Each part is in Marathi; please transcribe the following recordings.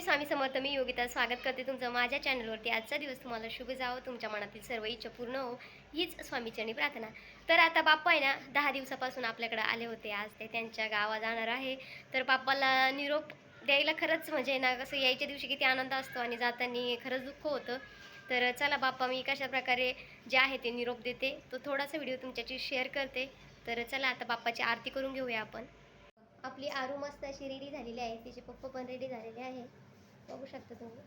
स्वामी समर्थ. मी योगिता स्वागत करते तुमचं माझ्या चॅनलवरती. आजचा दिवस तुम्हाला शुभ जावो, तुमच्या मनातील सर्व इच्छा पूर्ण हो, हीच स्वामीचरणी प्रार्थना. तर आता बाप्पा आहे ना 10 दिवसापासून आपल्याकडे आले होते. आज ते त्यांच्या गावात जाणार आहे. तर बाप्पाला निरोप द्यायला खरंच म्हणजे ना कसं यायच्या दिवशी किती आनंद असतो आणि जाताना खरंच दुःख होतं. तर चला बाप्पा मी कशाप्रकारे जे आहे ते निरोप देते, तो थोडासा व्हिडिओ तुमच्याशी शेअर करते. तर चला आता बाप्पाची आरती करून घेऊया आपण. आपली आरू मस्त अशी रेडी झालेली आहे, तिचे पप्पा पण रेडी झालेले आहे, बघू शकता तुम्ही.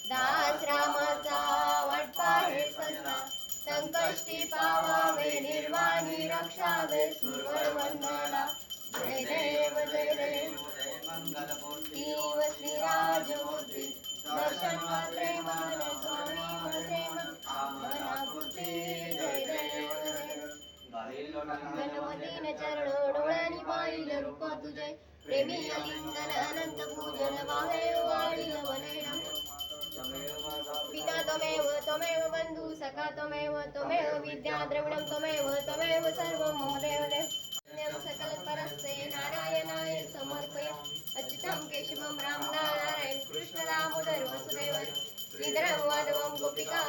दास रामाचा वाटपा हे सन्ना, संकष्टी पावावे निर्वाणी रक्षावे सुरवर वंदना. जय देव जय देव मंगलमूर्ती व श्रीराजमूर्ती, दर्शन मात्रे मान स्वामी मते मन कामनापूर्ती. जय देव गणमतीन चरण डोळ्यानी पाहिल रूप तुझे, प्रेमी अलिंगन अनंत पूजन वाहे वाढील वनेना. पिता त्वमेव त्वमेव बंधु सखा त्वमेव त्वमेव विद्या द्रविणं त्वमेव त्वमेव सर्वं मम देवदेव. सकल परस्ते नारायणाय समर्पय, अच्युतं केशवं राम नारायण कृष्ण दामोदर वसुदेव श्रीधरं माधवं गोपिका.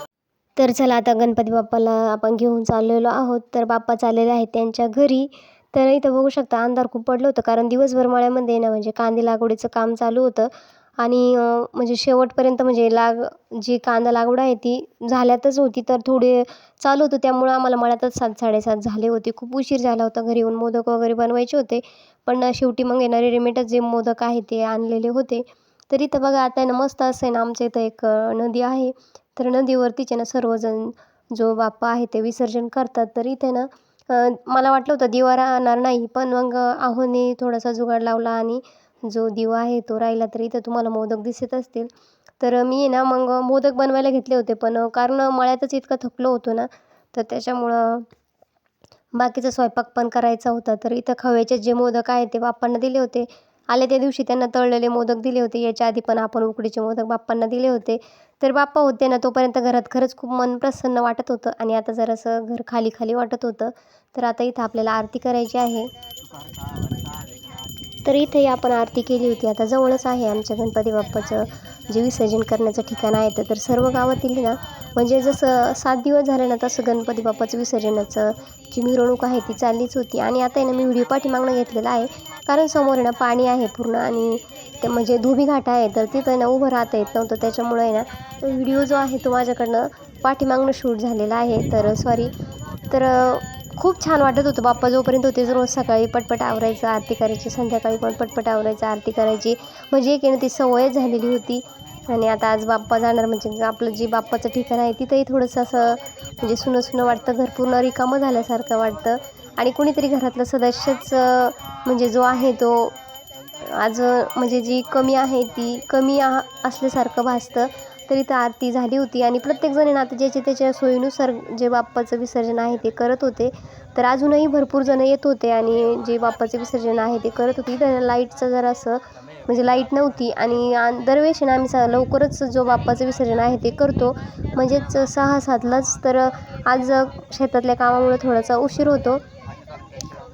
तर चला आता गणपती बाप्पाला आपण घेऊन चाललेलो आहोत. तर बाप्पा चाललेले आहेत त्यांच्या घरी. तर इथं बघू शकता अंधार खूप पडलं होतं, कारण दिवसभर मळ्यामध्ये ना म्हणजे कांदे लागवडीचं काम चालू होतं. आणि म्हणजे शेवटपर्यंत म्हणजे जी कांदा लागवड आहे ती झाल्यातच होती, तर थोडे चालू होतं, त्यामुळं आम्हाला मळ्यातच 7-7:30 झाले होते. खूप उशीर झाला होता. घरी येऊन मोदक वगैरे बनवायचे होते, पण शेवटी मग आहे ना रेडीमेडच जे मोदक आहे ते आणलेले होते. तर इथं बघा आता आहे ना मस्त असं आहे ना आमच्या इथं एक नदी आहे. तर नदीवरतीच आहे ना सर्वजण जो बाप्पा आहे ते विसर्जन करतात. तर इथे ना मला वाटलं होतं दिवा राहणार नाही, पण मग आहोने थोडासा जुगाड लावला आणि जो दिवा आहे तो राहिला. तर इथं तुम्हाला मोदक दिसत असतील. तर मी ना मग मोदक बनवायला घेतले होते, पण कारण मळ्यातच इतकं थकलो होतो ना, तर त्याच्यामुळं बाकीचा स्वयंपाक पण करायचा होता. तर इथं खव्याचे जे मोदक आहेत ते बाप्पांना दिले होते. आले त्या दिवशी त्यांना तळलेले मोदक दिले होते. याच्या आधी पण आपण उकडीचे मोदक बाप्पांना दिले होते. तर बाप्पा होते ना तोपर्यंत घरात खरंच खूप मन प्रसन्न वाटत होतं आणि आता जरासं घर खाली खाली वाटत होतं. तर आता इथं आपल्याला आरती करायची आहे. तर इथेही आपण आरती केली होती. आता जवळच आहे आमच्या गणपती बाप्पाचं जे विसर्जन करण्याचं ठिकाण आहे. तर सर्व गावातील ना म्हणजे जसं 7 दिवस झाले ना तसं गणपती बाप्पाचं विसर्जनाचं जी मिरवणूक आहे ती चाललीच होती. आणि आता आहे ना मी व्हिडिओ पाठीमागणं घेतलेला आहे, कारण समोर आहे ना पाणी आहे पूर्ण आणि ते म्हणजे धोबीघाट आहे. तर तिथं आहे ना उभं राहता येत नव्हतं, त्याच्यामुळे आहे ना व्हिडिओ जो आहे तो माझ्याकडनं पाठीमागणं शूट झालेला आहे. तर सॉरी. तर खूप छान वाटत होतं. बाप्पा जोपर्यंत होते रोज सकाळी पटपट आवरायचं, आरती करायची, संध्याकाळी पण पटपट आवरायचं, आरती करायची. म्हणजे एक आहे ना ती सवयच झालेली होती. आणि आता आज बाप्पा जाणार म्हणजे आपलं जे बाप्पाचं ठिकाण आहे तिथंही थोडंसं असं म्हणजे सुनं सुनं वाटतं. घर पूर्ण रिकामं झाल्यासारखं वाटतं आणि कुणीतरी घरातलं सदस्यच म्हणजे जो आहे तो आज म्हणजे जी कमी आहे ती कमी असल्यासारखं भासतं. तर इथं आरती झाली होती आणि प्रत्येकजण आता ज्याच्या त्याच्या सोयीनुसार जे बाप्पाचं विसर्जन आहे ते करत होते. तर अजूनही भरपूर जण येत होते आणि जे बाप्पाचं विसर्जन आहे ते करत होते. इथं लाईटचं जरासं म्हणजे लाईट नव्हती आणि दरवेळेस ना आम्ही लवकरच जो बाप्पाचं विसर्जन आहे ते करतो, म्हणजेच 6-7लाच. तर आज शेतातल्या कामामुळे थोडासा उशीर होतो.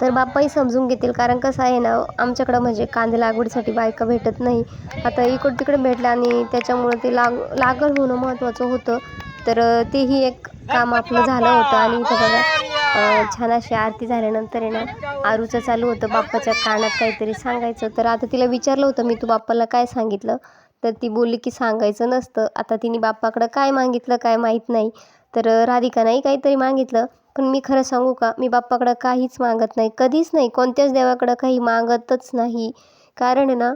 तर बाप्पाही समजून घेतील, कारण कसं आहे ना आमच्याकडं म्हणजे कांदे लागवडीसाठी बायका भेटत नाही. आता इकडं तिकडे भेटलं आणि त्याच्यामुळं ते लागण होणं महत्त्वाचं होतं. तर तेही एक काम आपलं झालं होतं. आणि इथं बघा छान अशी आरती झाल्यानंतर आहे ना आरूचं चालू होतं बाप्पाच्या कानात काहीतरी सांगायचं. तर आता तिला विचारलं होतं मी, तू बाप्पाला काय सांगितलं? तर ती बोलली की सांगायचं नसतं. आता तिने बाप्पाकडं काय मागितलं काय माहीत नाही. तर राधिकानाही काहीतरी मागितलं, पण मी खरं सांगू का, मी बाप्पाकडं काहीच मागत नाही, कधीच नाही, कोणत्याच देवाकडं काही मागतच नाही. कारण आहे ना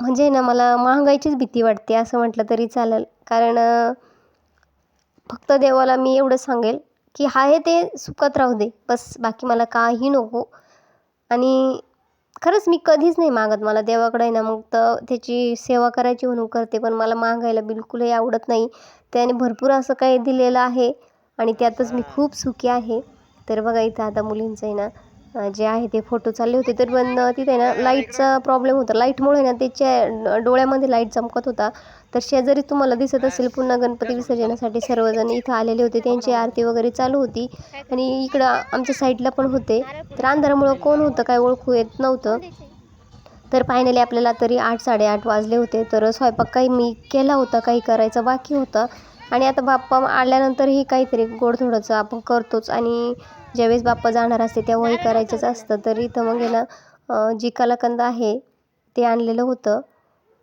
म्हणजे ना मला महागाईचीच भीती वाटते असं म्हटलं तरी चालेल. कारण फक्त देवाला मी एवढं सांगेल की आहे ते सुखात राहू दे, बस, बाकी मला काही नको. आणि खरंच मी कधीच नाही मागत. मला देवाकडे आहे ना मग तर त्याची सेवा करायची म्हणून करते, पण मला मागायला बिलकुलही आवडत नाही. त्याने भरपूर असं काही दिलेलं आहे आणि त्यातच मी खूप सुखी आहे. तर बघा इथं आता मुलींचं आहे ना जे आहे ते फोटो चालले होते, तर पण तिथे ना लाईटचा प्रॉब्लेम होता. लाईटमुळे ना त्याच्या डोळ्यामध्ये लाईट चमकत होता. तर शेजारी तुम्हाला दिसत असेल पुन्हा गणपती विसर्जनासाठी सर्वजण इथं आलेले होते, त्यांची आरती वगैरे चालू होती आणि इकडं आमच्या साईडला पण होते. तर अंधारामुळं कोण होतं काय ओळखू येत नव्हतं. तर फायनली आपल्याला तरी 8-8:30 वाजले होते. तर स्वयंपाक काही मी केला होता, काही करायचा बाकी होता आणि आता बाप्पा आल्यानंतरही काहीतरी गोडधोडाचं आपण करतोच आणि ज्यावेळेस बाप्पा जाणार असते तेव्हाही करायचंच असतं. तर इथं मग आहे ना जी कलाकंद आहे ते आणलेलं होतं.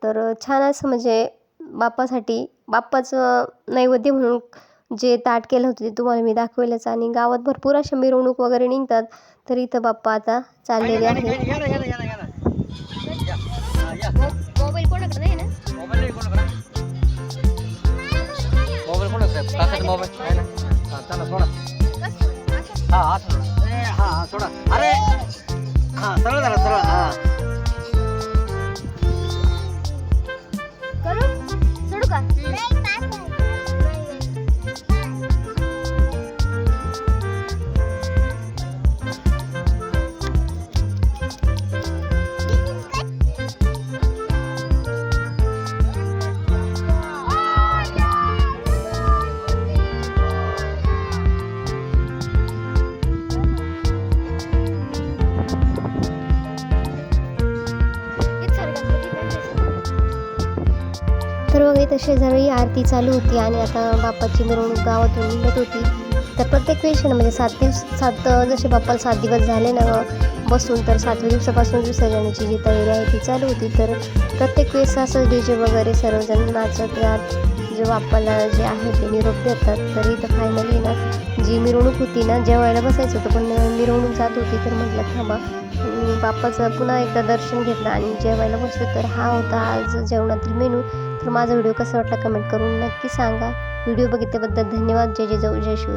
तर छान असं म्हणजे बाप्पाचं नैवेद्य म्हणून जे ताट केलं होतं ते तुम्हाला मी दाखवेलच आणि गावात भरपूर अशा मिरवणूक वगैरे निघतात. तर इथं बाप्पा आता चाललेले आहेत. मोबाईल कोणाकडे नाही ना? मोबाईल नाही कोणाकडे? मोबाईल कोणाकडे? काकाचा मोबाईल आहे ना? हा चला सोडा. हा हा सोडा. हा सोडा. अरे हा सरळ झाला सरळ. हा करू सोडू का? तर बघा इथं शेजारी आरती चालू होती आणि आता बाप्पाची मिरवणूक गावातून निघत होती. तर प्रत्येक वेळेस ना म्हणजे 7 जसे बाप्पाला 7 दिवस झाले ना बसून, तर 7व्या दिवसापासून विसर्जनाची जी तयारी आहे ती चालू होती. तर प्रत्येक वेळेस असं DJ वगैरे सर्वजण नाचत गात जे बाप्पाला जे आहे ते निरोप देतात. तर इथं फायनली ना जी मिरवणूक होती ना जेवायला बसायचं होतं, पण मिरवणूक जात होती. तर म्हटलं थांबा बाप्पाचं पुन्हा एकदा दर्शन घेतलं आणि जेवायला बसलो. तर हा होता आज जेवणातील मेनू. तर माझा व्हिडिओ कसा वाटला कमेंट करून नक्की सांगा. व्हिडिओ बघितल्याबद्दल धन्यवाद. जय जय जाऊ जय शिव.